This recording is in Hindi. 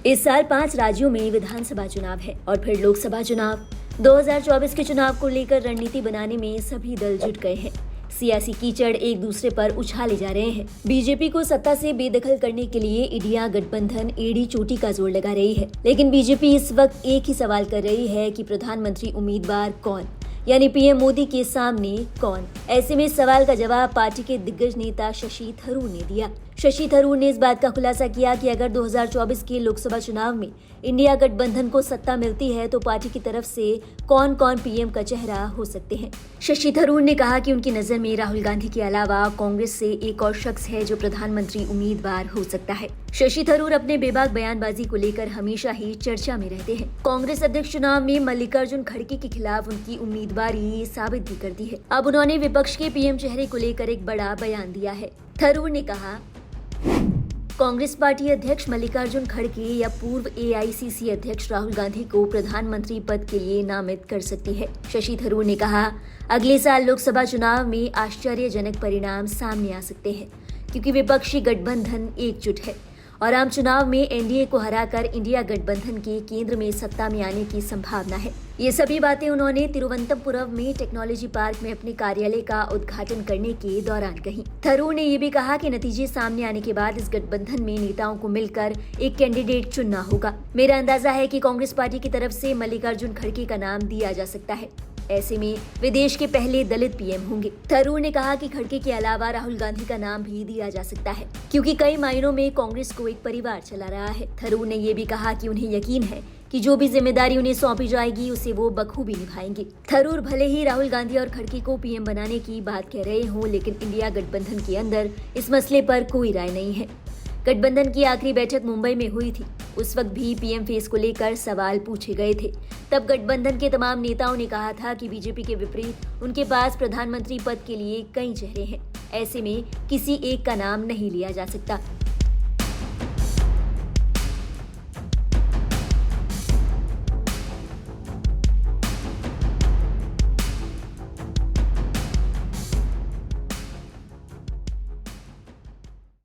इस साल 5 राज्यों में विधानसभा चुनाव है और फिर लोकसभा चुनाव। 2024 के चुनाव को लेकर रणनीति बनाने में सभी दल जुट गए हैं। सियासी कीचड़ एक दूसरे पर उछाले जा रहे हैं। बीजेपी को सत्ता से बेदखल करने के लिए इंडिया गठबंधन एड़ी चोटी का जोर लगा रही है, लेकिन बीजेपी इस वक्त एक ही सवाल कर रही है कि प्रधानमंत्री उम्मीदवार कौन, यानी पीएम मोदी के सामने कौन। ऐसे में सवाल का जवाब पार्टी के दिग्गज नेता शशि थरूर ने दिया। शशि थरूर ने इस बात का खुलासा किया कि अगर 2024 के लोकसभा चुनाव में इंडिया गठबंधन को सत्ता मिलती है तो पार्टी की तरफ से कौन कौन पीएम का चेहरा हो सकते हैं। शशि थरूर ने कहा कि उनकी नजर में राहुल गांधी के अलावा कांग्रेस से एक और शख्स है जो प्रधानमंत्री उम्मीदवार हो सकता है। शशि थरूर अपने बेबाक बयानबाजी को लेकर हमेशा ही चर्चा में रहते हैं। कांग्रेस अध्यक्ष चुनाव में मल्लिकार्जुन खड़गे के खिलाफ उनकी उम्मीदवारी साबित भी कर दी है। अब उन्होंने विपक्ष के पीएम चेहरे को लेकर एक बड़ा बयान दिया है। थरूर ने कहा, कांग्रेस पार्टी अध्यक्ष मल्लिकार्जुन खड़गे या पूर्व एआईसीसी अध्यक्ष राहुल गांधी को प्रधानमंत्री पद के लिए नामित कर सकती है। शशि थरूर ने कहा, अगले साल लोकसभा चुनाव में आश्चर्यजनक परिणाम सामने आ सकते हैं क्योंकि विपक्षी गठबंधन एकजुट है और आम चुनाव में एनडीए को हराकर इंडिया गठबंधन के केंद्र में सत्ता में आने की संभावना है। ये सभी बातें उन्होंने तिरुवनंतपुरम में टेक्नोलॉजी पार्क में अपने कार्यालय का उद्घाटन करने के दौरान कही। थरूर ने ये भी कहा कि नतीजे सामने आने के बाद इस गठबंधन में नेताओं को मिलकर एक कैंडिडेट चुनना होगा। मेरा अंदाजा है कि कांग्रेस पार्टी की तरफ से मल्लिकार्जुन खड़गे का नाम दिया जा सकता है। ऐसे में वे देश के पहले दलित पीएम होंगे। थरूर ने कहा कि खड़गे के अलावा राहुल गांधी का नाम भी दिया जा सकता है क्योंकि कई मायनों में कांग्रेस को एक परिवार चला रहा है। थरूर ने ये भी कहा कि उन्हें यकीन है कि जो भी जिम्मेदारी उन्हें सौंपी जाएगी उसे वो बखूबी निभाएंगे। थरूर भले ही राहुल गांधी और खड़गे को पीएम बनाने की बात कह रहे हों, लेकिन इंडिया गठबंधन के अंदर इस मसले पर कोई राय नहीं है। गठबंधन की आखिरी बैठक मुंबई में हुई थी। उस वक्त भी पीएम फेस को लेकर सवाल पूछे गए थे। तब गठबंधन के तमाम नेताओं ने कहा था कि बीजेपी के विपरीत उनके पास प्रधानमंत्री पद के लिए कई चेहरे हैं। ऐसे में किसी एक का नाम नहीं लिया जा सकता।